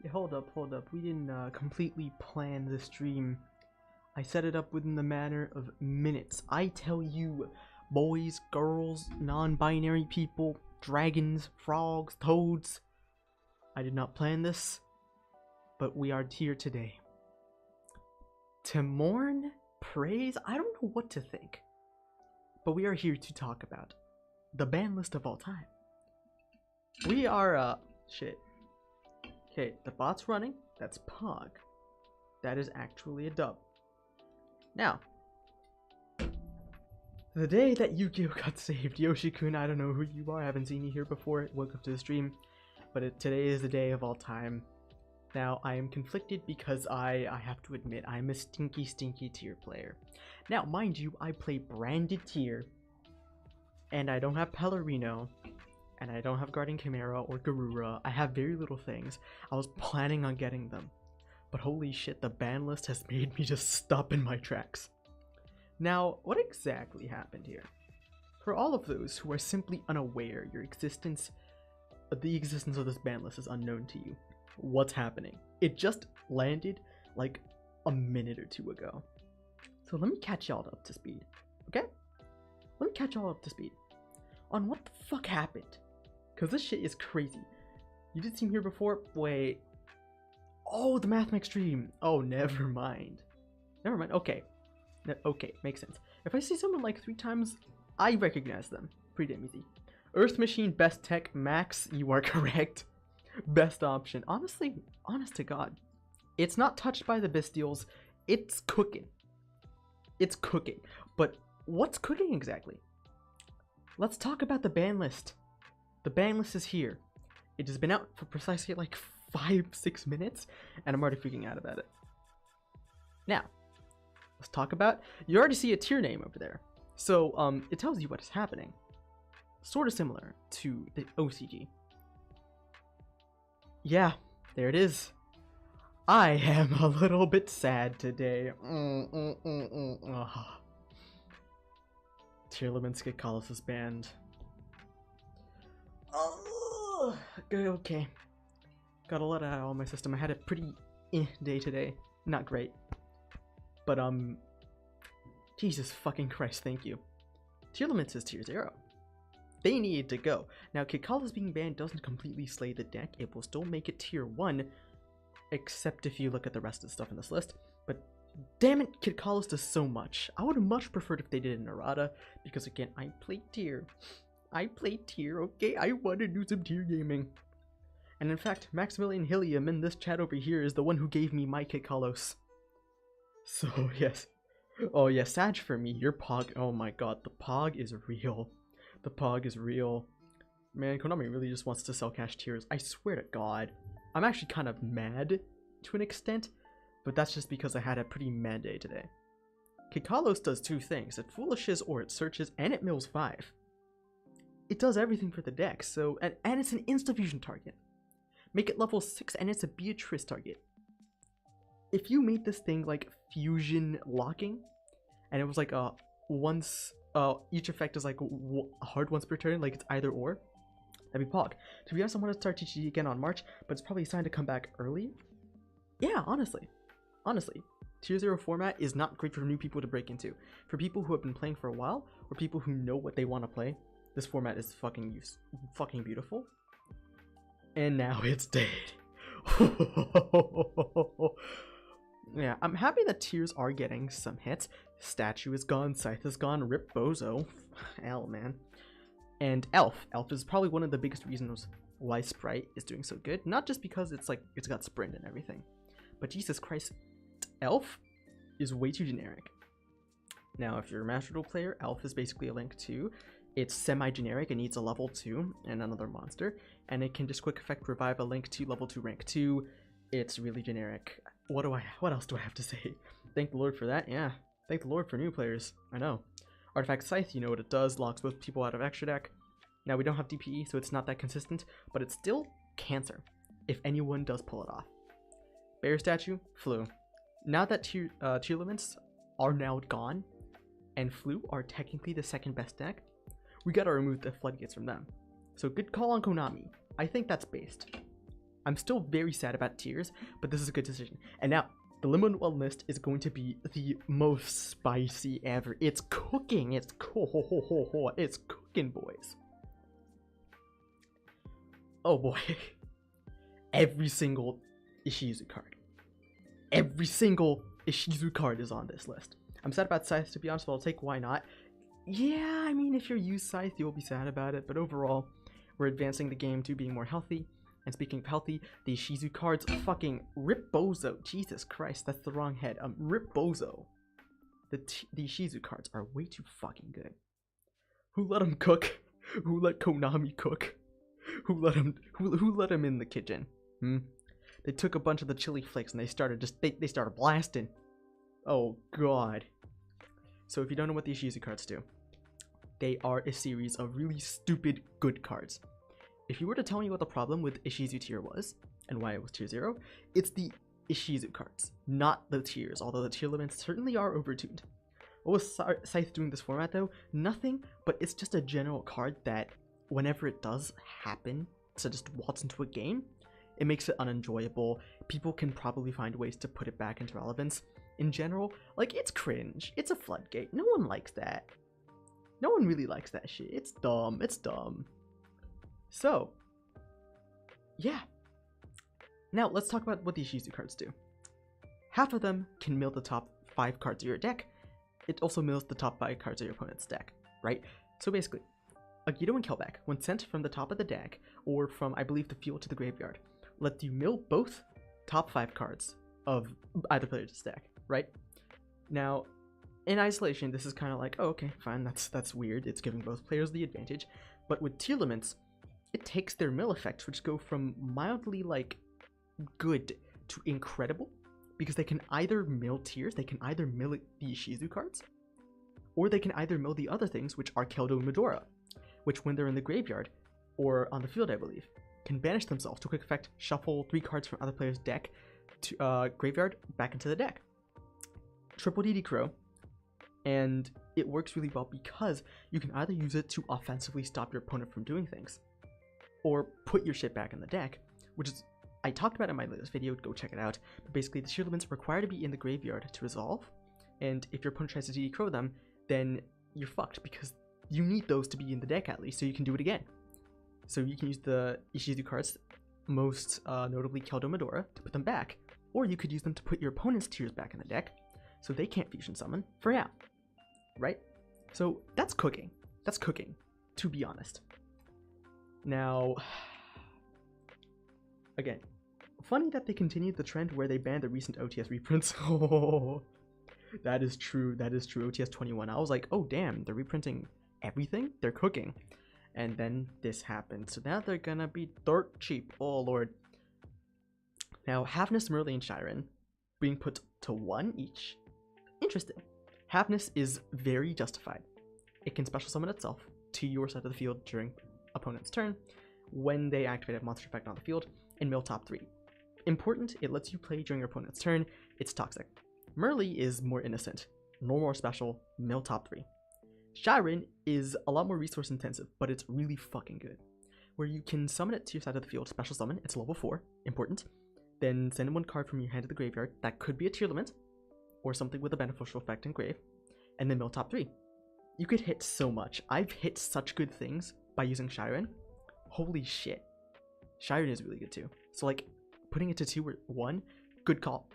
Hold up. We didn't completely plan the stream. I set it up within the matter of minutes. I tell you, boys, girls, non-binary people, dragons, frogs, toads. I did not plan this, but we are here today. To mourn, praise, I don't know what to think. But we are here to talk about the ban list of all time. We are, shit. Okay, the bot's running. That's Pog. That is actually a dub. Now, the day that Yu-Gi-Oh got saved, Yoshi-kun, I don't know who you are. I haven't seen you here before. Welcome to the stream. But today is the day of all time. Now, I am conflicted because I have to admit, I'm a stinky tier player. Now, mind you, I play branded tier. And I don't have Pellerino. And I don't have Guardian Chimera or Garura. I have very little things. I was planning on getting them. But holy shit, the ban list has made me just stop in my tracks. Now, what exactly happened here? For all of those who are simply unaware, the existence of this ban list is unknown to you. What's happening? It just landed like a minute or two ago. So let me catch y'all up to speed, okay? Let me catch y'all up to speed on what the fuck happened. Because this shit is crazy. You did see me here before? Wait. Oh, the Math Mech stream. Oh, never mind. Never mind. Okay. Okay, makes sense. If I see someone like 3 times, I recognize them. Pretty damn easy. Earth Machine, Best Tech, Max, you are correct. Best option. Honestly, honest to God. It's not touched by the Bestials. It's cooking. It's cooking. But what's cooking exactly? Let's talk about the ban list. The ban list is here. It has been out for precisely like 5-6 minutes, and I'm already freaking out about it. Now, let's talk about, you already see a tier name over there. So, it tells you what is happening. Sort of similar to the OCG. Yeah, there it is. I am a little bit sad today. Tier limits get Colossus banned. Oh, okay. Gotta let it out of all my system. I had a pretty day today. Not great. But, Jesus fucking Christ, thank you. Tier limits is tier 0. They need to go. Now, Kid Colossus being banned doesn't completely slay the deck. It will still make it tier 1, except if you look at the rest of the stuff in this list. But damn it, Kid Colossus does so much. I would have much preferred if they did an errata, because again, I play tier. Okay? I want to do some tier gaming. And in fact, Maximilian Hilliam in this chat over here is the one who gave me my Kid Colossus. So, yes. Oh, yeah, Sag for me. Your Pog. Oh my god, the Pog is real. The Pog is real. Man, Konami really just wants to sell cash tiers. I swear to God. I'm actually kind of mad to an extent, but that's just because I had a pretty mad day today. Kid Colossus does 2 things. It foolishes or it searches, and it mills 5. It does everything for the deck, so, and it's an insta-fusion target. Make it level 6 and it's a Beatrice target. If you made this thing like fusion locking, and it was like each effect is like hard once per turn, like it's either or, that'd be Pog. To be honest, I want to start TCG again on March, but it's probably time to come back early. Yeah, honestly, tier 0 format is not great for new people to break into. For people who have been playing for a while, or people who know what they want to play, this format is fucking beautiful. And now it's dead. Yeah, I'm happy that tiers are getting some hits. Statue is gone, Scythe is gone, Rip Bozo. Hell, man. And Elf. Elf is probably one of the biggest reasons why Sprite is doing so good. Not just because it's got sprint and everything, but Jesus Christ, Elf is way too generic. Now, if you're a Master Duel player, Elf is basically a Link 2. It's semi-generic, it needs a level 2 and another monster, and it can just quick effect revive a Link 2 level 2 rank 2. It's really generic. What else do I have to say? Thank the Lord for that, yeah. Thank the Lord for new players, I know. Artifact Scythe, you know what it does, locks most people out of extra deck. Now, we don't have DPE, so it's not that consistent, but it's still cancer, if anyone does pull it off. Bear Statue, Flu. Now that tier limits are now gone, and Flu are technically the second best deck, we gotta remove the floodgates from them. So good call on Konami. I think that's based. I'm still very sad about tiers, but this is a good decision. And now, the limit 1 list is going to be the most spicy ever. It's cooking. It's it's cooking, boys. Oh boy. Every single Ishizu card. Every single Ishizu card is on this list. I'm sad about Scythe, to be honest, but I'll take why not. Yeah, I mean, if you use Scythe, you'll be sad about it, but overall, we're advancing the game to being more healthy. And speaking of healthy, the Ishizu cards fucking Rip Bozo. Jesus Christ, that's the wrong head. Rip Bozo. The Ishizu cards are way too fucking good. Who let them cook? Who let Konami cook? Who let him in the kitchen? They took a bunch of the chili flakes and they started they started blasting. Oh god. So if you don't know what the Ishizu cards do, they are a series of really stupid good cards. If you were to tell me what the problem with Ishizu tier was, and why it was tier 0, it's the Ishizu cards, not the tiers, although the tier limits certainly are overtuned. What was Scythe doing this format though? Nothing, but it's just a general card that, whenever it does happen to just waltz into a game, it makes it unenjoyable. People can probably find ways to put it back into relevance. In general, like, it's cringe. It's a floodgate. No one likes that. No one really likes that shit. It's dumb. It's dumb. So, yeah. Now, let's talk about what the Ishizu cards do. Half of them can mill the top 5 cards of your deck. It also mills the top 5 cards of your opponent's deck, right? So basically, Agito and Kelback, when sent from the top of the deck, or from, I believe, the field to the graveyard, let you mill both top 5 cards of either player's deck, right? Now, in isolation, this is kind of like, oh, okay, fine, that's weird. It's giving both players the advantage. But with tier limits, it takes their mill effects, which go from mildly, like, good to incredible, because they can either mill tiers, they can either mill the Ishizu cards, or they can either mill the other things, which are Keldo and Medora, which when they're in the graveyard, or on the field, I believe, can banish themselves to quick effect shuffle 3 cards from other players' deck to graveyard back into the deck. Triple DD Crow, and it works really well because you can either use it to offensively stop your opponent from doing things, or put your shit back in the deck, which is, I talked about in my latest video, go check it out, but basically the tier limits require to be in the graveyard to resolve, and if your opponent tries to DD Crow them, then you're fucked, because you need those to be in the deck at least, so you can do it again. So you can use the Ishizu cards, most notably Keldo Medora, to put them back, or you could use them to put your opponent's tiers back in the deck, so they can't fusion summon for now, right? So that's cooking. That's cooking, to be honest. Now, again, funny that they continued the trend where they banned the recent OTS reprints. Oh, that is true. That is true. OTS 21. I was like, oh damn, they're reprinting everything. They're cooking, and then this happened. So now they're gonna be dirt cheap. Oh lord. Now, Havness, Merle, and Shiren being put to 1 each. Interesting. Havness is very justified. It can special summon itself to your side of the field during opponent's turn when they activate a monster effect on the field and mill top 3. Important, it lets you play during your opponent's turn. It's toxic. Merle is more innocent, no more special, mill top 3. Shiren is a lot more resource intensive, but it's really fucking good. Where you can summon it to your side of the field, special summon, it's level 4, important. Then send 1 card from your hand to the graveyard, that could be a tier limit, or something with a beneficial effect in grave, and then mill top 3. You could hit so much. I've hit such good things by using Shiren. Holy shit. Shiren is really good too. So like, putting it to 2 or 1, good call.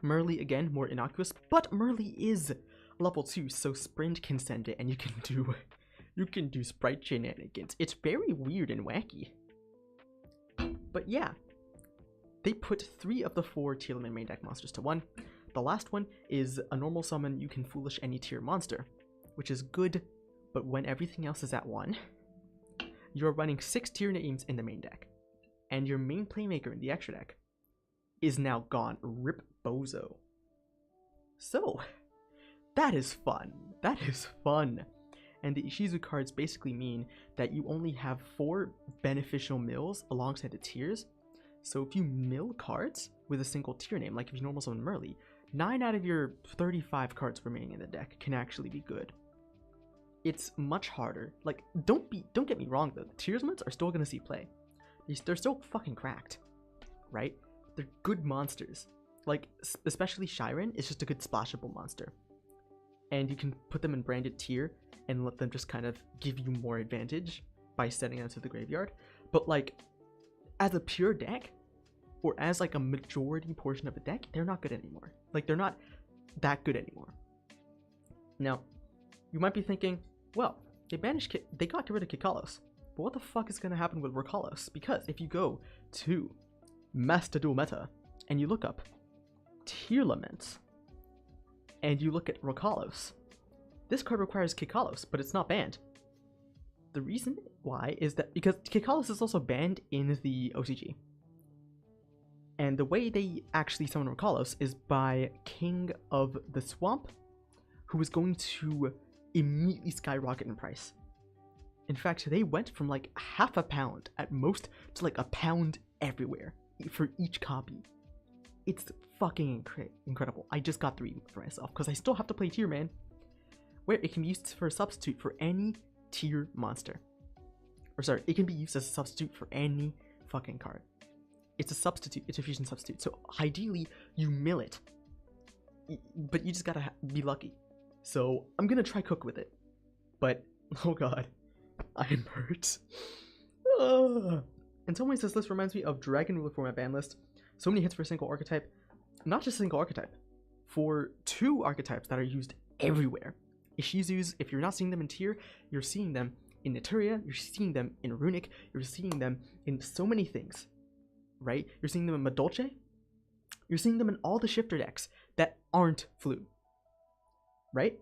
Merle, again, more innocuous, but Merle is level 2, so Sprint can send it, and you can do sprite shenanigans. It's very weird and wacky. But yeah, they put 3 of the 4 tier limit main deck monsters to 1. The last one is a normal summon you can foolish any tier monster, which is good, but when everything else is at 1, you're running 6 tier names in the main deck, and your main playmaker in the extra deck is now gone. Rip Bozo. So, that is fun. That is fun. And the Ishizu cards basically mean that you only have 4 beneficial mills alongside the tiers. So if you mill cards with a single tier name, like if you normal summon Merle, 9 out of your 35 cards remaining in the deck can actually be good. It's much harder. Like, don't get me wrong though, the tier limits are still gonna see play. They're still fucking cracked. right? They're good monsters. Like, especially Shiren is just a good splashable monster. And you can put them in branded tier and let them just kind of give you more advantage by sending them to the graveyard. But like, as a pure deck, or as like a majority portion of the deck, they're not good anymore. Like, they're not that good anymore. Now, you might be thinking, well, they got rid of Kikalos, but what the fuck is going to happen with Rokalos? Because if you go to Master Duel Meta and you look up Tier Lament and you look at Rokalos, this card requires Kikalos, but it's not banned. The reason why is that because Kikalos is also banned in the OCG. And the way they actually summon Rokalos is by King of the Swamp, who is going to immediately skyrocket in price. In fact, they went from like half a pound at most to like a pound everywhere for each copy. It's fucking incredible. I just got 3 for myself because I still have to play tier, man, where it can be used for a substitute for any tier monster. Or sorry, it can be used as a substitute for any fucking card. It's a substitute, it's a fusion substitute. So ideally, you mill it, but you just gotta be lucky. So I'm gonna try cook with it, but oh god, I am hurt. In some ways, this list reminds me of Dragon Ruler format Banlist. So many hits for a single archetype, not just a single archetype, for 2 archetypes that are used everywhere. Ishizus, if you're not seeing them in tier, you're seeing them in Naturia, you're seeing them in Runic, you're seeing them in so many things, right? You're seeing them in Madolche, you're seeing them in all the shifter decks that aren't Flu, right?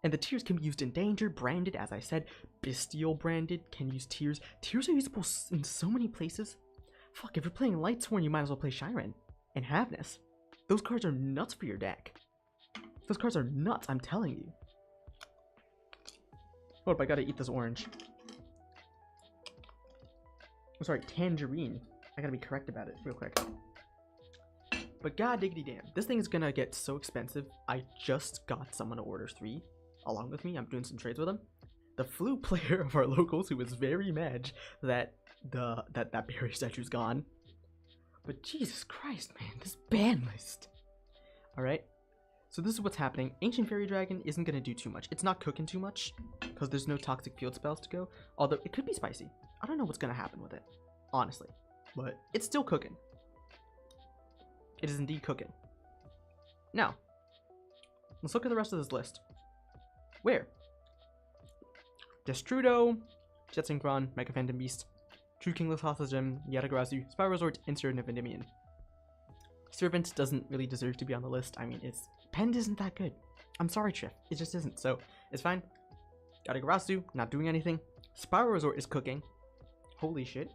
And the tiers can be used in Danger, branded, as I said, Bestial branded, can use tiers. Tiers are usable in so many places. Fuck, if you're playing Lightsworn, you might as well play Shiren and Havness. Those cards are nuts for your deck. Those cards are nuts, I'm telling you. Hold up, I gotta eat this orange. Oh, sorry, tangerine. I gotta be correct about it real quick. But god diggity damn, this thing is gonna get so expensive. I just got someone to order 3 along with me. I'm doing some trades with him. The Flu player of our locals, who was very mad that that berry statue's gone. But Jesus Christ, man, this ban list. Alright, so this is what's happening. Ancient Fairy Dragon isn't gonna do too much. It's not cooking too much because there's no toxic field spells to go. Although it could be spicy. I don't know what's gonna happen with it, honestly. But it's still cooking. It is indeed cooking. Now, let's look at the rest of this list. Where? Destrudo, Jetsynchron, Mega Phantom Beast, True Kingless Hothagem, Yatagarasu, Spyro Resort, Insert, and Endymion. Servant doesn't really deserve to be on the list. I mean, its Pend isn't that good. I'm sorry, Triff. It just isn't. So, it's fine. Yatagarasu, not doing anything. Spyro Resort is cooking. Holy shit.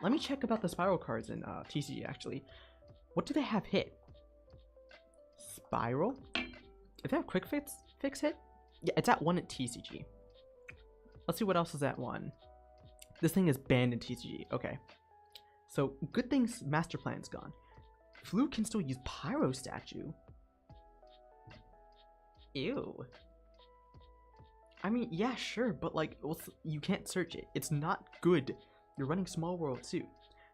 Let me check about the Spiral cards in TCG, actually. What do they have hit? Spiral? If they have Quick Fix hit? Yeah, it's at 1 at TCG. Let's see what else is at 1. This thing is banned in TCG. Okay. So, good things Master Plan's gone. Flu can still use Pyro Statue. Ew. I mean, yeah, sure, but like, you can't search it. It's not good. You're running Small World too.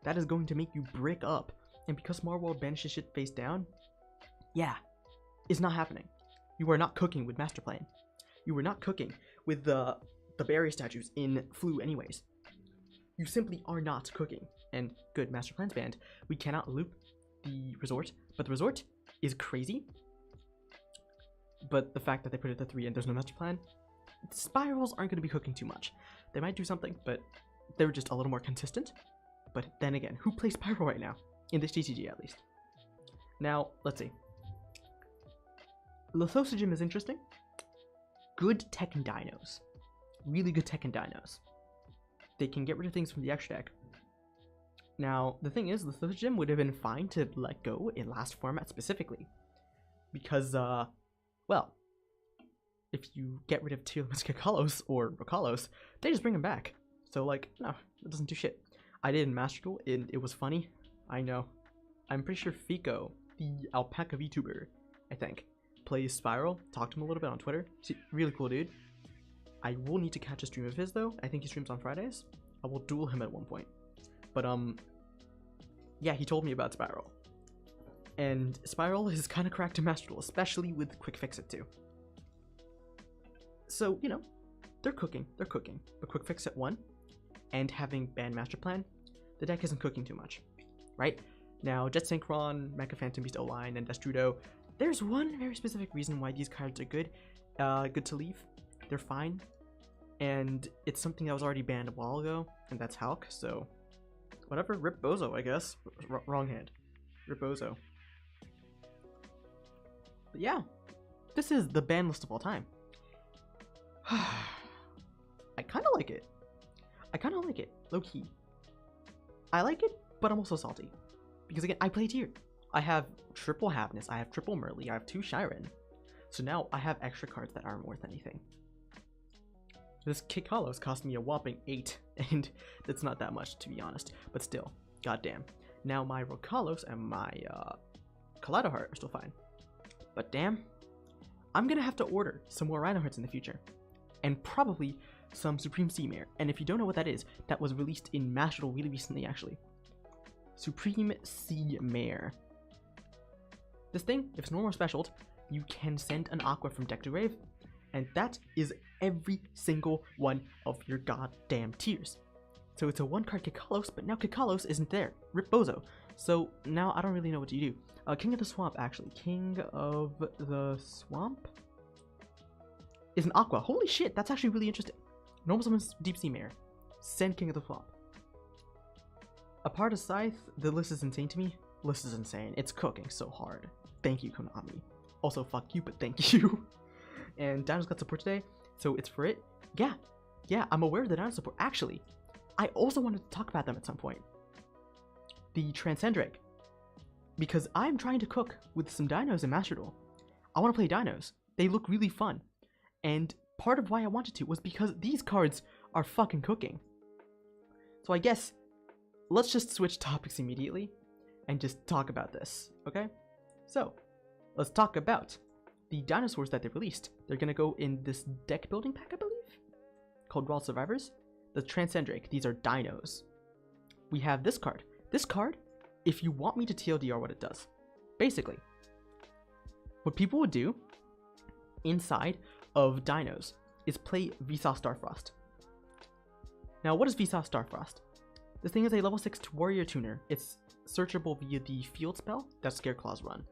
That is going to make you brick up. And because Small World banishes shit face down, yeah, it's not happening. You are not cooking with Master Plan. You are not cooking with the berry statues in Flu anyways. You simply are not cooking. And good, Master Plan's banned. We cannot loop the resort, but the resort is crazy. But the fact that they put it to 3 and there's no Master Plan, spirals aren't going to be cooking too much. They might do something, but they're just a little more consistent. But then again, who plays Spiral right now? In this TCG, at least. Now, let's see. Lithosagem is interesting. Good Tekken Dinos. Really good Tekken Dinos. They can get rid of things from the extra deck. Now, the thing is, Lithosagem would have been fine to let go in last format specifically. Because, well, if you get rid of Kikalos or Rokalos, they just bring them back. So, like, no, it doesn't do shit. I did in Master Duel, and it was funny. I know. I'm pretty sure FUCKK, the alpaca VTuber, I think, plays Spiral. Talked to him a little bit on Twitter. He's a really cool dude. I will need to catch a stream of his, though. I think he streams on Fridays. I will duel him at one point. But, Yeah, he told me about Spiral. And Spiral is kind of cracked in Master Duel, especially with Quick Fix It too. So, you know, they're cooking. But Quick Fix It 1 and having Band Master Plan, the deck isn't cooking too much, right? Now, Jet Synchron, Mecha Phantom Beast O-Line, and Destrudo, there's one very specific reason why these cards are good. Good to leave. They're fine. And it's something that was already banned a while ago, and that's Hulk, so whatever. Rip Bozo, I guess. Wrong hand. Rip Bozo. But yeah, this is the ban list of all time. I kind of like it. Low-key. I like it, but I'm also salty. Because again, I play tier. I have triple Havness, I have triple Merly, I have 2 Shiren. So now I have extra cards that aren't worth anything. This Kikalos cost me a whopping 8, and it's not that much to be honest. But still, goddamn. Now my Rokalos and my Kaleido Heart are still fine. But damn, I'm gonna have to order some more Rhino Hearts in the future. And probably some Supreme Sea Mare. And if you don't know what that is, that was released in Master Duel really recently actually. Supreme Sea Mare. This thing, if it's normal or specialed, you can send an Aqua from deck to grave, and that is every single one of your goddamn tiers. So it's a 1-card Kikalos, but now Kikalos isn't there. Rip Bozo. So now I don't really know what to do. King of the Swamp, actually. King of the Swamp is an Aqua. Holy shit, that's actually really interesting. Normal summons Deep Sea Mare. Send King of the Swamp. A part of Scythe, the list is insane to me. List is insane. It's cooking so hard. Thank you, Konami. Also, fuck you, but thank you. And Dino's got support today, so it's for it. Yeah, I'm aware of the Dino support. Actually, I also wanted to talk about them at some point. The Transcendric. Because I'm trying to cook with some dinos in Master Duel. I want to play dinos. They look really fun. And part of why I wanted to was because these cards are fucking cooking. So I guess, let's just switch topics immediately and just talk about this, okay? So, let's talk about the dinosaurs that they released. They're gonna go in this deck building pack, I believe, called Wild Survivors. The Transcendric, these are dinos. We have this card. This card, if you want me to TLDR what it does, basically, what people would do inside of dinos is play Vsauce Starfrost. Now, what is Vsauce Starfrost? This thing is a level 6 warrior tuner. It's searchable via the field spell that Scareclaws run.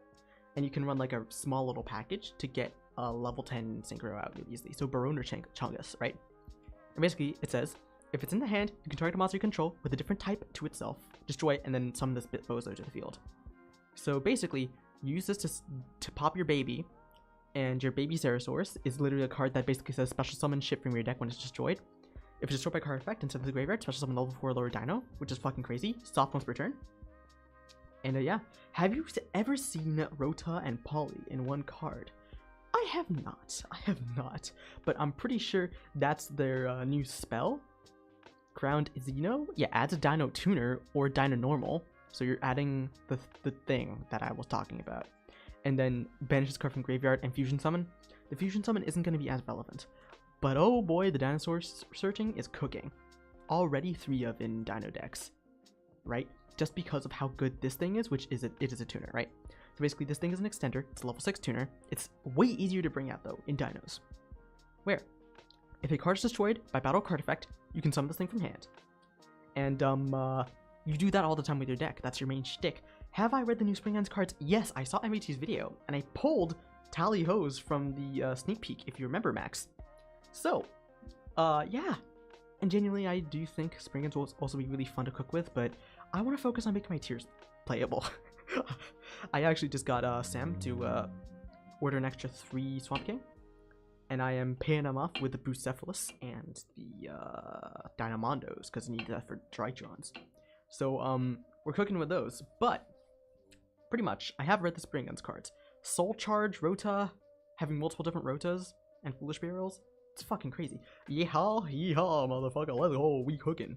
And you can run like a small little package to get a level 10 synchro out really easily. So Baron or Chungus, right? And basically, it says, if it's in the hand, you can target a monster you control with a different type to itself, destroy it, and then summon this bit bozo to the field. So basically, use this to pop your baby, and your baby Zerasaurus is literally a card that basically says special summon shit from your deck when it's destroyed. If it's destroyed by card effect, instead of the graveyard, special summon level 4 lower dino, which is fucking crazy. Soft once per turn. And yeah, have you ever seen Rota and Polly in one card? I have not, but I'm pretty sure that's their new spell. Crowned Xeno? Yeah, adds a Dino Tuner or Dino Normal, so you're adding the thing that I was talking about. And then banishes card from graveyard and Fusion Summon. The Fusion Summon isn't going to be as relevant, but oh boy, the dinosaur searching is cooking. Already 3 of in Dino decks, right? Just because of how good this thing is, which is it is a tuner, right? So basically, this thing is an extender. It's a level 6 tuner. It's way easier to bring out though in dinos. Where if a card is destroyed by battle card effect, you can summon this thing from hand. And you do that all the time with your deck. That's your main shtick. Have I read the new Spring Ends cards? Yes, I saw MAT's video, and I pulled Tally Hose from the sneak peek, if you remember, Max. So, yeah. And genuinely, I do think Spring Ends will also be really fun to cook with, but I want to focus on making my tiers playable. I actually just got Sam to order an extra 3 Swamp King, and I am paying him off with the Bucephalus and the Dynamondos, because I need that for Drytrons. So, we're cooking with those, but pretty much, I have read the Spring Ends cards. Soul Charge, Rota, having multiple different Rotas, and Foolish Barrels, it's fucking crazy. Yeehaw, yeehaw, motherfucker, let's go, we cooking.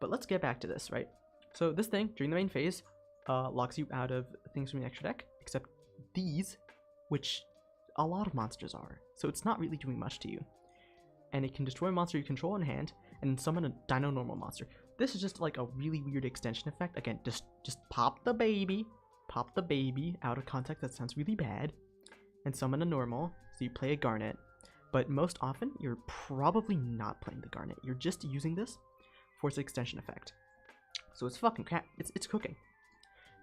But let's get back to this, right? So this thing, during the main phase, locks you out of things from the extra deck, except these, which a lot of monsters are. So it's not really doing much to you. And it can destroy a monster you control in hand, and summon a Dino Normal monster. This is just like a really weird extension effect. Again, just pop the baby out of context. That sounds really bad. And summon a normal, so you play a Garnet. But most often, you're probably not playing the Garnet. You're just using this for its extension effect. So it's fucking crap. It's cooking.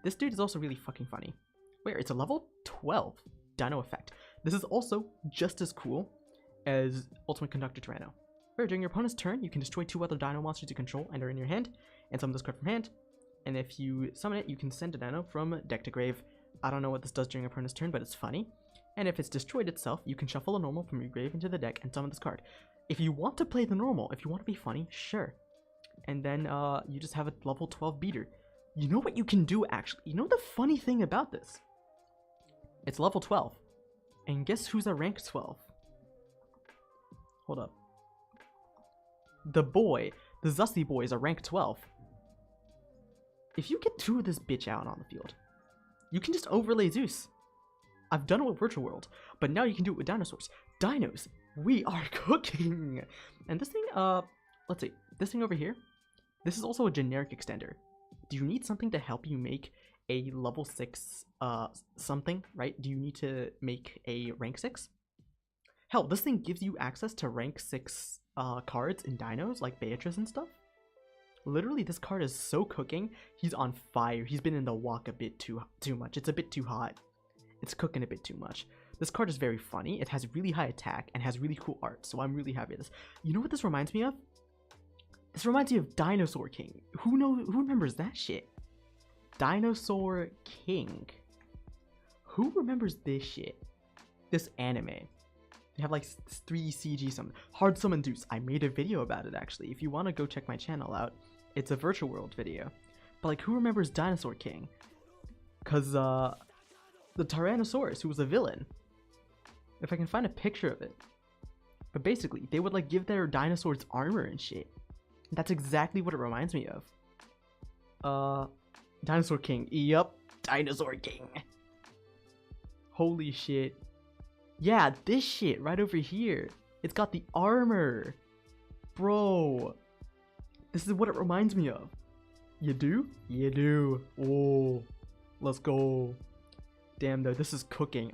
This dude is also really fucking funny. Where it's a level 12 Dino effect. This is also just as cool as Ultimate Conductor Tyranno. Where during your opponent's turn, you can destroy 2 other Dino monsters you control and are in your hand, and summon this card from hand. And if you summon it, you can send a Dino from deck to grave. I don't know what this does during your opponent's turn, but it's funny. And if it's destroyed itself, you can shuffle a normal from your grave into the deck and summon this card. If you want to play the normal, if you want to be funny, sure. And then you just have a level 12 beater. You know what you can do, actually? You know the funny thing about this? It's level 12. And guess who's a rank 12? Hold up. The Zussy boy is a rank 12. If you get 2 of this bitch out on the field, you can just overlay Zeus. I've done it with Virtual World, but now you can do it with dinosaurs. Dinos, we are cooking! And this thing, let's see. This thing over here, this is also a generic extender. Do you need something to help you make a level 6 something, right? Do you need to make a rank 6? Hell, this thing gives you access to rank 6 cards in dinos, like Beatrice and stuff. Literally, this card is so cooking. He's on fire. He's been in the walk a bit too much. It's a bit too hot. It's cooking a bit too much. This card is very funny. It has really high attack and has really cool art, so I'm really happy with this. You know what this reminds me of? This reminds me of Dinosaur King. Who remembers that shit? Dinosaur King. Who remembers this shit? This anime. They have like 3 CG summon. Hard Summon Zeus. I made a video about it actually. If you want to go check my channel out, it's a Virtual World video. But like, who remembers Dinosaur King? Cause the Tyrannosaurus, who was a villain. If I can find a picture of it. But basically, they would like give their dinosaurs armor and shit. That's exactly what it reminds me of. Dinosaur King. Yup, Dinosaur King. Holy shit. Yeah, this shit right over here. It's got the armor. Bro. This is what it reminds me of. You do? You do. Oh, let's go. Damn though, this is cooking.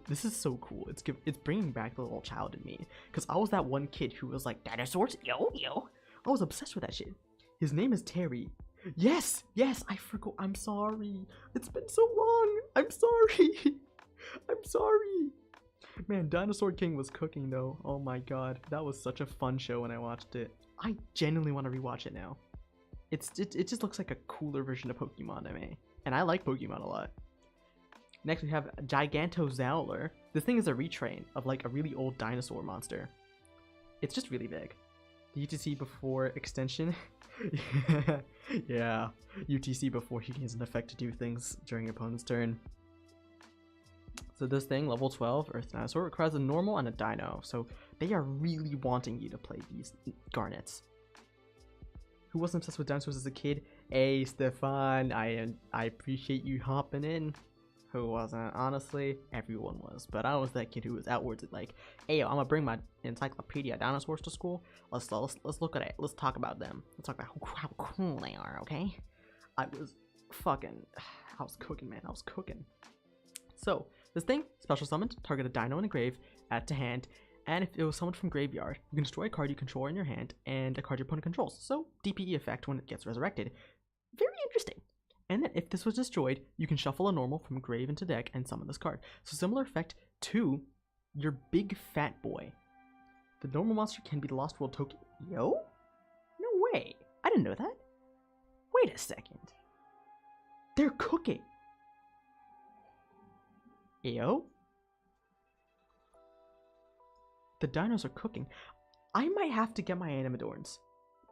This is so cool. It's bringing back the little child in me. Because I was that one kid who was like, dinosaurs? Yo. I was obsessed with that shit. His name is Terry. Yes, I forgot. I'm sorry. It's been so long. I'm sorry. I'm sorry. Man, Dinosaur King was cooking though. Oh my god. That was such a fun show when I watched it. I genuinely want to rewatch it now. It just looks like a cooler version of Pokemon to me. And I like Pokemon a lot. Next we have Gigantozauler. This thing is a retrain of like a really old dinosaur monster. It's just really big. The UTC before extension. Yeah, UTC before he gains an effect to do things during your opponent's turn. So this thing, level 12, Earth Dinosaur, requires a normal and a dino. So they are really wanting you to play these Garnets. Who wasn't obsessed with dinosaurs as a kid? Hey, Stefan, I appreciate you hopping in. Who wasn't? Honestly, everyone was. But I was that kid who was outwards like, hey, I'm gonna bring my encyclopedia dinosaurs to school. Let's look at it. Let's talk about them. Let's talk about how cool they are, okay? I was cooking, man. I was cooking. So, this thing, special summoned, target a dino in a grave, add to hand, and if it was summoned from graveyard, you can destroy a card you control in your hand and a card your opponent controls. So, DPE effect when it gets resurrected. Very interesting. And then if this was destroyed, you can shuffle a normal from grave into deck and summon this card. So similar effect to your big fat boy. The normal monster can be the Lost World token. Yo? No way. I didn't know that. Wait a second. They're cooking. Yo? The dinos are cooking. I might have to get my Animadorns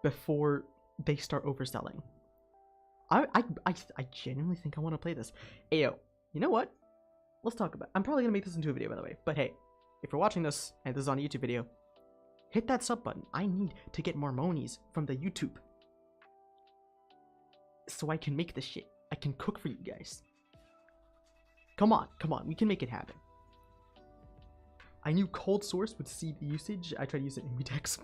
before they start overselling. I genuinely think I want to play this. Ayo, you know what? Let's talk about it. I'm probably going to make this into a video, by the way. But hey, if you're watching this, and this is on a YouTube video, hit that sub button. I need to get more monies from the YouTube. So I can make this shit. I can cook for you guys. Come on. We can make it happen. I knew Cold Source would see the usage. I tried to use it in Redex.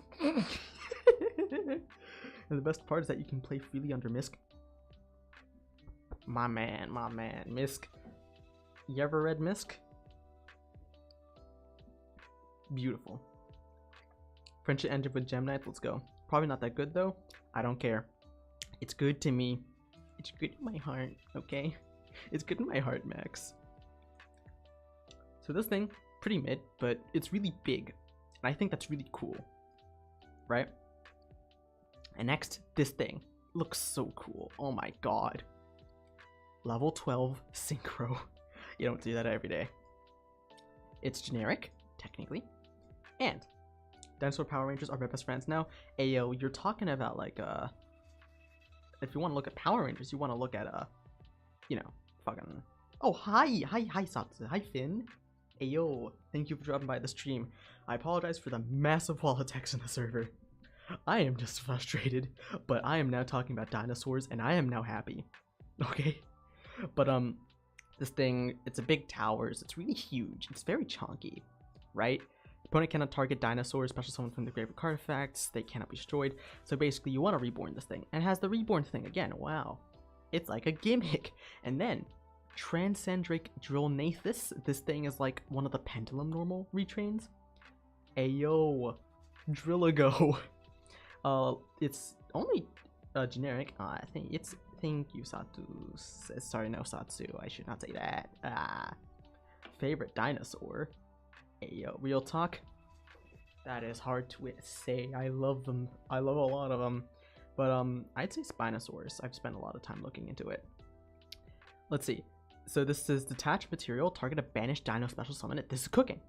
And the best part is that you can play freely under Misk. My man, Misk. You ever read Misk? Beautiful. Friendship ended with Gem Knight, let's go. Probably not that good though. I don't care. It's good to me. It's good in my heart, okay? It's good in my heart, Max. So this thing, pretty mid, but it's really big. And I think that's really cool. Right? And next, this thing. Looks so cool. Oh my god. Level 12 Synchro. You don't do that every day. It's generic, technically. And Dinosaur Power Rangers are my best friends now. Ayo, you're talking about like if you want to look at Power Rangers, you want to look at you know, fucking. Oh hi Satsu, hi Finn. Ayo, thank you for dropping by the stream. I apologize for the massive wall attacks in the server. I am just frustrated, but I am now talking about dinosaurs and I am now happy. Okay? But this thing, it's a big towers, it's really huge, it's very chunky, right? Opponent cannot target dinosaurs, special summon from the grave of artifacts, they cannot be destroyed. So basically you want to reborn this thing, and it has the reborn thing again. Wow, it's like a gimmick. And then Transcendric Drillnathus, this thing is like one of the Pendulum normal retrains. Ayo, Drillago. It's only generic. I think it's, thank you Satu. Sorry, no Satsu, I should not say that. Favorite dinosaur. Ayo, real talk, that is hard to say. I love them. I love a lot of them. But I'd say Spinosaurus. I've spent a lot of time looking into it. Let's see. So this is detached material, target a banished dino, special summon it. This is cooking.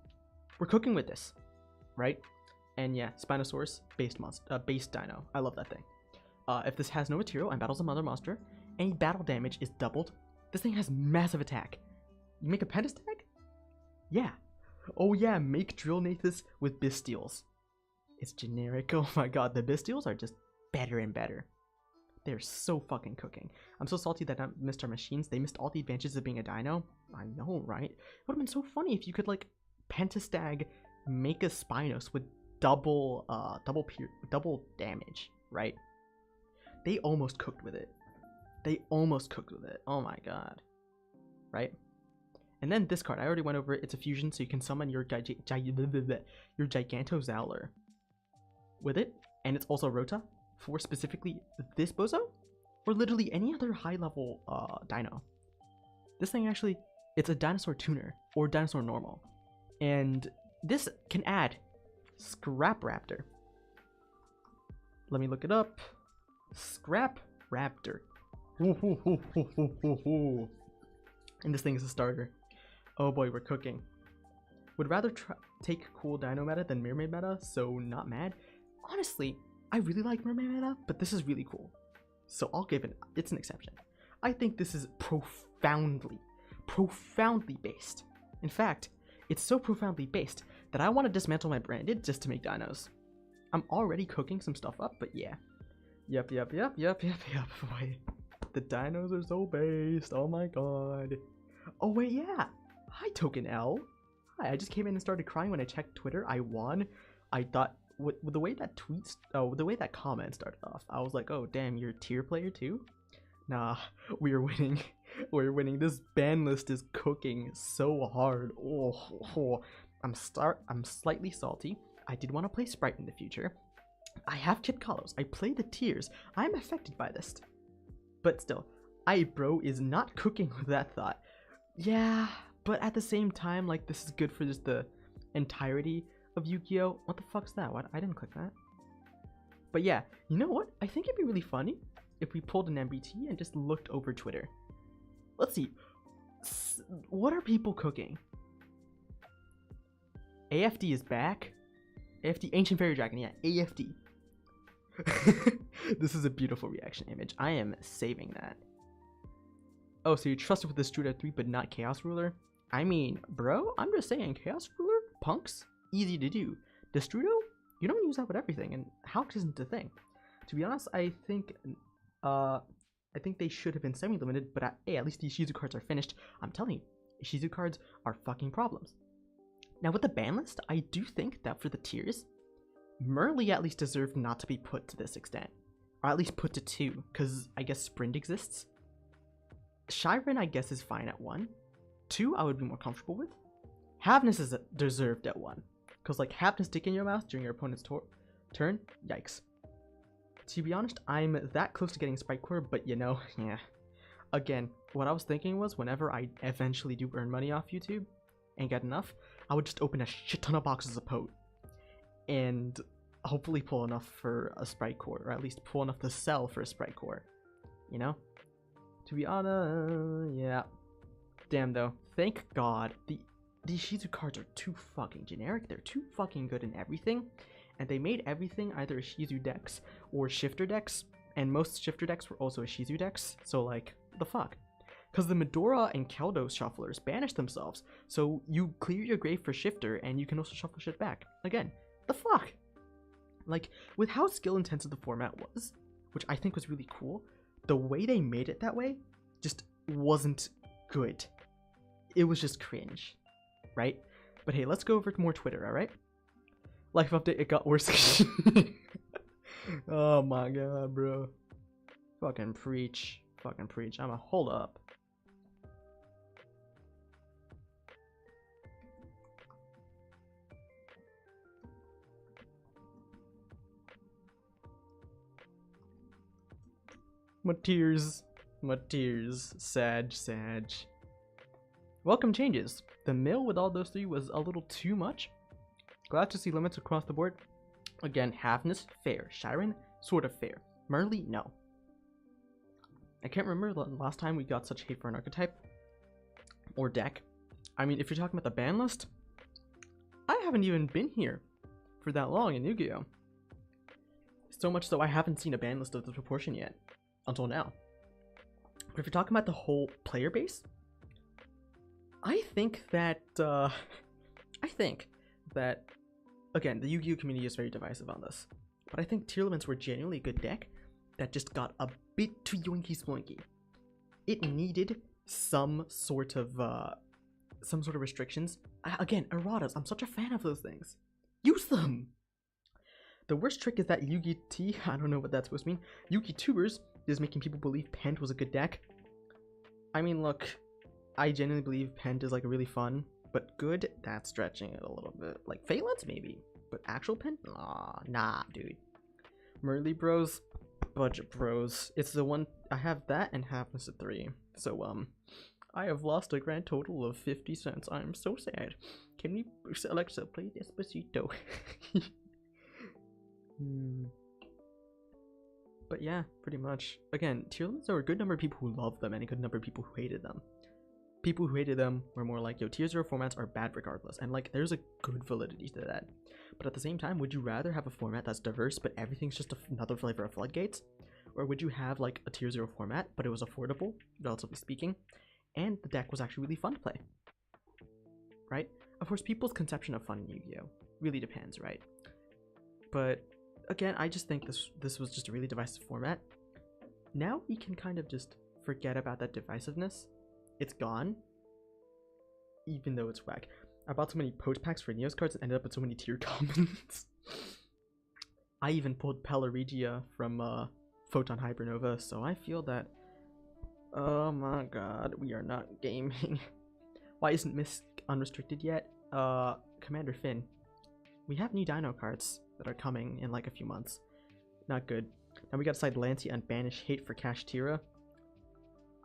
We're cooking with this, right? And yeah, Spinosaurus, based dino. I love that thing. If this has no material and battles a mother monster, any battle damage is doubled. This thing has massive attack. You make a pentastag? Yeah. Oh yeah, make Drillnathus with Bisteals. It's generic. Oh my god, the Bisteals are just better and better. They're so fucking cooking. I'm so salty that I missed our machines. They missed all the advantages of being a dino. I know, right? It would have been so funny if you could like pentastag, make a Spinos with double damage, right? They almost cooked with it. Oh my god. Right? And then this card, I already went over it. It's a fusion, so you can summon your Gigantozauler with it. And it's also Rota for specifically this bozo, or literally any other high-level dino. This thing actually, it's a dinosaur tuner, or dinosaur normal. And this can add Scrap Raptor. Let me look it up. Scrap Raptor. And this thing is a starter. Oh boy, we're cooking. Would rather take cool dino meta than mermaid meta, so not mad. Honestly, I really like mermaid meta, but this is really cool. So I'll give it, it's an exception. I think this is profoundly based. In fact, it's so profoundly based that I want to dismantle my branded just to make dinos. I'm already cooking some stuff up, but yeah. Yep. Boy, the dinos are so based. Oh my god. Oh wait, yeah. Hi, Token L. Hi, I just came in and started crying when I checked Twitter. I won. I thought, with the way that the way that comment started off, I was like, oh damn, you're a tier player too? Nah, we are winning. We're winning. This Banlist is cooking so hard. I'm slightly salty. I did want to play Sprite in the future. I have Kid Kalos. I play the tiers. I'm affected by this. But still, bro is not cooking with that thought. Yeah, but at the same time, like, this is good for just the entirety of Yu-Gi-Oh! What the fuck's that? What? I didn't click that. But yeah, you know what? I think it'd be really funny if we pulled an MBT and just looked over Twitter. Let's see. What are people cooking? AFD is back. AFD, Ancient Fairy Dragon, yeah, AFD. This is a beautiful reaction image. I am saving that. Oh, so you trusted with the Struda 3 but not Chaos Ruler? I mean, bro, I'm just saying, Chaos Ruler? Punks? Easy to do. Destrudo? You don't use that with everything, and Hawks isn't a thing. To be honest, I think they should have been semi-limited, but hey, at least the Ishizu cards are finished. I'm telling you, Ishizu cards are fucking problems. Now with the ban list, I do think that for the tiers, Merly at least deserved not to be put to this extent. or at least put to 2, because I guess Sprint exists. Shyren, I guess, is fine at 1. 2, I would be more comfortable with. Haveness is deserved at 1, because like Haveness dick in your mouth during your opponent's turn, yikes. To be honest, I'm that close to getting Spike Core, but you know, yeah. Again, what I was thinking was whenever I eventually do earn money off YouTube and get enough, I would just open a shit ton of boxes of Pote and hopefully pull enough for a Sprite Core, or at least pull enough to sell for a Sprite Core, you know? To be honest, yeah. Damn though, thank God, these Shizu cards are too fucking generic, they're too fucking good in everything, and they made everything either a Shizu decks or shifter decks, and most shifter decks were also a Shizu decks, so like, the fuck? Because the Medora and Keldos shufflers banish themselves, so you clear your grave for shifter, and you can also shuffle shit back. Again, the fuck? Like, with how skill intensive the format was, which I think was really cool, the way they made it that way just wasn't good. It was just cringe, right? But hey, let's go over to more Twitter, alright? Life update, it got worse. Oh my god, bro. Fucking preach. Fucking preach. Hold up. My tears. Sag. Welcome changes. The mill with all those 3 was a little too much. Glad to see limits across the board. Again, Haveness, fair. Shyren, sort of fair. Merly, no. I can't remember the last time we got such hate for an archetype. Or deck. I mean, if you're talking about the ban list, I haven't even been here for that long in Yu-Gi-Oh! So much so I haven't seen a ban list of this proportion yet. Until now. But if you're talking about the whole player base, I think that, again, the Yu-Gi-Oh! Community is very divisive on this, but I think tier limits were genuinely a good deck that just got a bit too yoinky sploinky. It needed some sort of restrictions. Again, erratas, I'm such a fan of those things. Use them! The worst trick is that Yugi T, I don't know what that's supposed to mean, Yugi Tubers is making people believe Pent was a good deck. I mean, look, I genuinely believe Pent is like really fun, but good, that's stretching it a little bit. Like Phalanx maybe, but actual Pent? Nah, dude. Merly Bros, Budget Bros. It's the one, I have that and Happiness at 3. So, I have lost a grand total of 50 cents. I'm so sad. Can we, Alexa, play Despacito? But yeah, pretty much. Again, tier lists are a good number of people who love them and a good number of people who hated them. People who hated them were more like, yo, tier 0 formats are bad regardless, and like there's a good validity to that. But at the same time, would you rather have a format that's diverse but everything's just another flavor of Floodgates? Or would you have like a tier 0 format but it was affordable, relatively speaking, and the deck was actually really fun to play? Right? Of course, people's conception of fun in Yu-Gi-Oh! Really depends, right? But again, I just think this was just a really divisive format. Now we can kind of just forget about that divisiveness. It's gone, even though it's whack. I bought so many post packs for Neos cards and ended up with so many tier commons. I even pulled Pelarigia from Photon Hypernova, so I feel that, oh my god, we are not gaming. Why isn't Misk unrestricted yet? Commander Finn. We have new Dino cards that are coming in like a few months. Not good. Now we gotta decide Lancey and banish hate for Kashtira.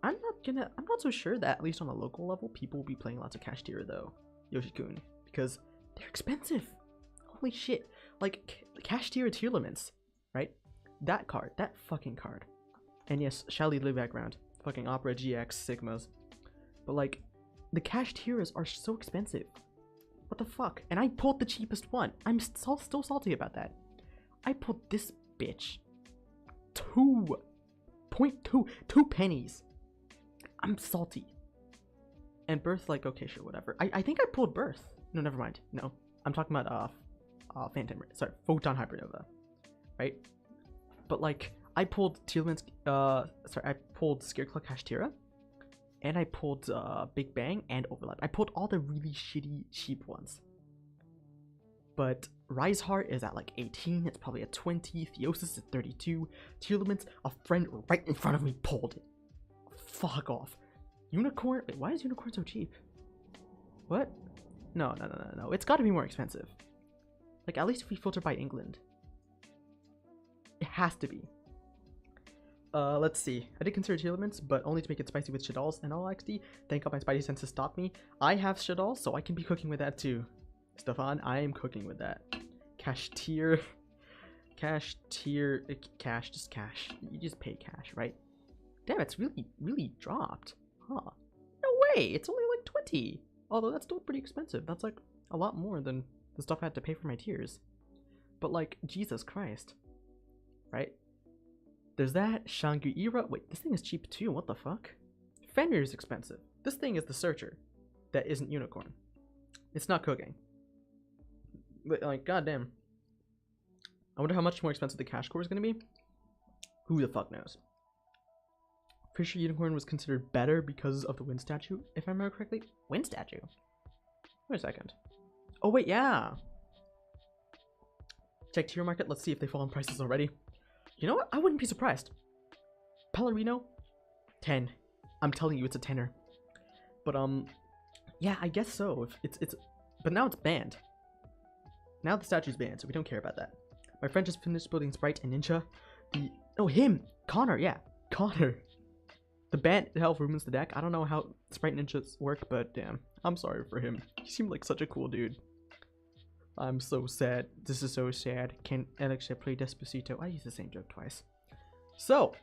I'm not so sure that, at least on a local level, people will be playing lots of Kashtira though, Yoshi-kun, because they're expensive. Holy shit. Like, Kashtira tier limits, right? That card, that fucking card. And yes, Shally Live background. Fucking Opera GX Sigmas. But like, the Kashtiras are so expensive. What the fuck? And I pulled the cheapest one. I'm still salty about that. I pulled this bitch. 2 pennies. I'm salty. And Birth, like, okay, sure, whatever. I think I pulled Birth. No, never mind. No. I'm talking about, Phantom, sorry, Photon Hypernova. Right? But, like, I pulled I pulled Scareclaw Kashtira. And I pulled, Big Bang and Overlap. I pulled all the really shitty, cheap ones. But Riseheart is at like 18. It's probably at 20. Theosis at 32. Tearlaments, a friend right in front of me pulled it. Fuck off. Unicorn? Wait, why is Unicorn so cheap? What? No. It's got to be more expensive. Like, at least if we filter by England. It has to be. Let's see. I did consider Tearlaments, but only to make it spicy with Shaddolls and all XD. Thank God my spidey senses stopped me. I have Shaddolls, so I can be cooking with that too. Stefan, I am cooking with that. Cash tier. Cash tier. Cash, just cash. You just pay cash, right? Damn, it's really dropped. Huh. No way! It's only like 20! Although that's still pretty expensive. That's like a lot more than the stuff I had to pay for my tiers. But like, Jesus Christ. Right? There's that. Shangri-Ira. Wait, this thing is cheap too. What the fuck? Fenrir is expensive. This thing is the Searcher. That isn't Unicorn. It's not cooking. But like, goddamn. I wonder how much more expensive the Cash Core is going to be. Who the fuck knows? Pretty sure Unicorn was considered better because of the Wind Statue, if I remember correctly. Wind Statue? Wait a second. Oh wait, yeah. Check tier market. Let's see if they fall in prices already. You know what? I wouldn't be surprised. Pellerino, 10. I'm telling you, it's a 10er. But yeah, I guess so. If it's but now it's banned. Now the statue's banned, so we don't care about that. My friend just finished building Sprite and Ninja. Him, Connor, yeah, Connor. The ban hell ruins the deck. I don't know how Sprite Ninjas work, but damn, I'm sorry for him. He seemed like such a cool dude. I'm so sad. This is so sad. Can Alexa play Despacito? I used the same joke twice. So,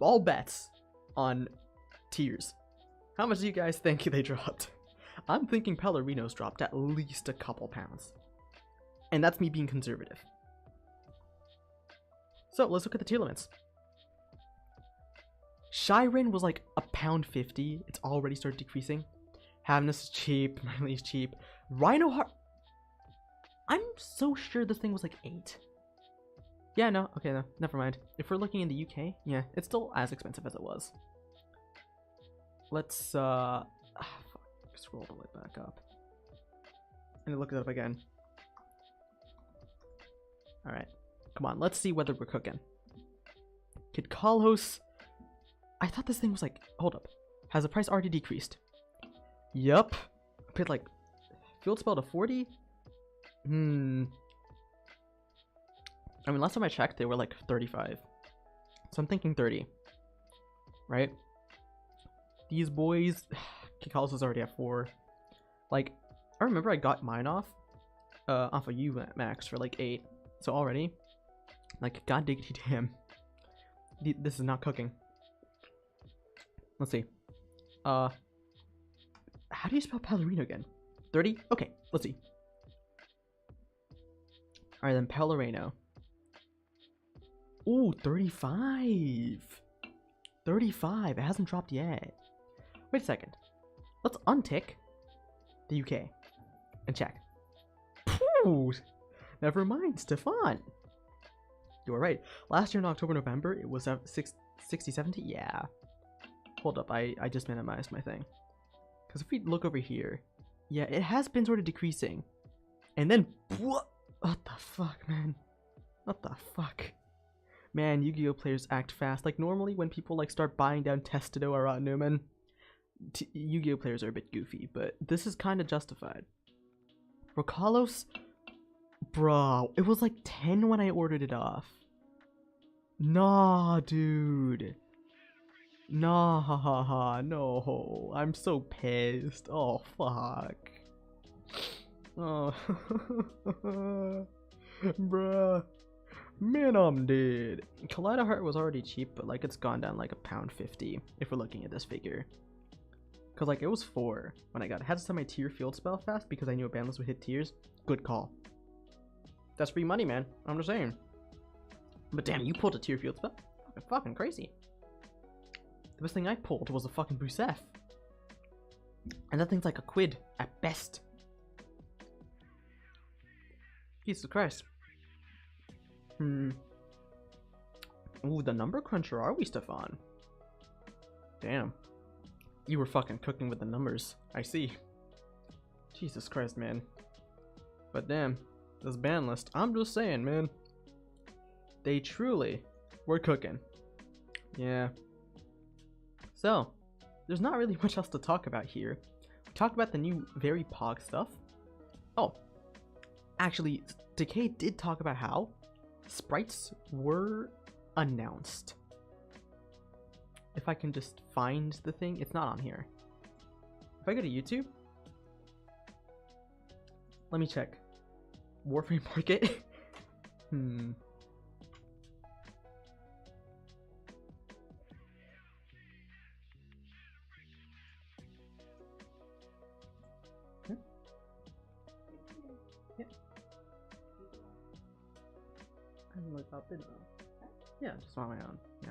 all bets on tiers. How much do you guys think they dropped? I'm thinking Pellerino's dropped at least a couple pounds. And that's me being conservative. So, let's look at the tier limits. Shiren was like £1.50. It's already started decreasing. Havness is cheap. Marley is cheap. Rhinoheart. I'm so sure this thing was like 8. Yeah, no. Okay, no. Never mind. If we're looking in the UK, yeah, it's still as expensive as it was. Let's, scroll the way back up. And look it up again. Alright. Come on, let's see whether we're cooking. Kid Kalos. I thought this thing was like, hold up. Has the price already decreased? Yup. I paid like, field spell to 40? I mean, last time I checked, they were like 35. So I'm thinking 30. Right? These boys, Kikalos is already at 4. Like, I remember I got mine off of UMax for like 8. So already, like, god diggity damn. This is not cooking. Let's see. How do you spell Pellerino again? 30? Okay, let's see. Alright, then Pellerino. Ooh, 35. 35. It hasn't dropped yet. Wait a second. Let's untick the UK and check. Pooh! Never mind, Stefan. You were right. Last year in October, November, it was at 60, 70? Yeah. Hold up, I just minimized my thing. Because if we look over here, yeah, it has been sort of decreasing. And then, what the fuck, man? What the fuck? Man, Yu-Gi-Oh! Players act fast. Like, normally when people, like, start buying down Testudo or Newman, Yu-Gi-Oh! Players are a bit goofy, but this is kind of justified. Rokalos? Bro, it was like 10 when I ordered it off. Nah, dude. Nah, no. I'm so pissed. Oh, fuck. Oh. Bruh. Man, I'm dead. Kaleido Heart was already cheap, but like it's gone down like £1.50 if we're looking at this figure. Cause like it was 4 when I got it. I had to send my tier field spell fast because I knew a Banlist would hit tiers. Good call. That's free money, man. I'm just saying. But damn, you pulled a tier field spell? Fucking crazy. The best thing I pulled was a fucking Busef. And that thing's like a quid at best. Jesus Christ. Ooh, the number cruncher are we, Stefan? Damn. You were fucking cooking with the numbers. I see. Jesus Christ, man. But damn, this ban list, I'm just saying, man. They truly were cooking. Yeah. So, there's not really much else to talk about here. We talked about the new very pog stuff. Oh, actually, Decay did talk about how sprites were announced. If I can just find the thing, it's not on here. If I go to YouTube, let me check. Warframe Market. Yeah. I look up it. Yeah, just on my own. Yeah.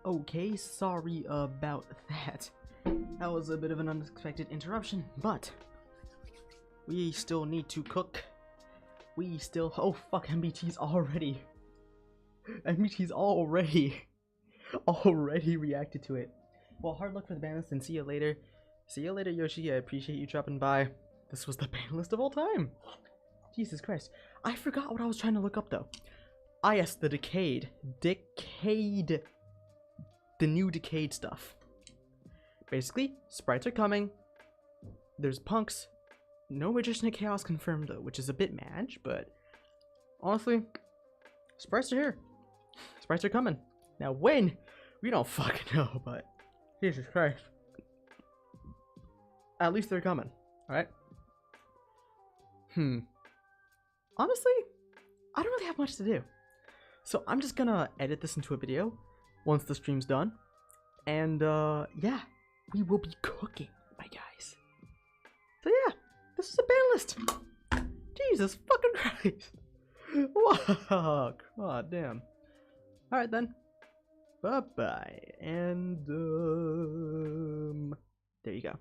Okay, sorry about that. That was a bit of an unexpected interruption, but we still need to cook. We still— oh fuck, MBT's already. MBT's already reacted to it. Well, hard luck for the banlist and see you later. See you later, Yoshi. I appreciate you dropping by. This was the banlist of all time. Jesus Christ. I forgot what I was trying to look up though. Ah yes, the Decayed. The new Decayed stuff. Basically, sprites are coming. There's punks. No Magician of Chaos confirmed though, which is a bit mad, but honestly, sprites are here. Sprites are coming. Now when? We don't fucking know, but Jesus Christ. At least they're coming, alright? Honestly, I don't really have much to do. So I'm just gonna edit this into a video once the stream's done. And yeah, we will be cooking, my guys. So yeah, this is a ban list. Jesus fucking Christ. Wow, god damn. Alright then. Bye bye. And there you go.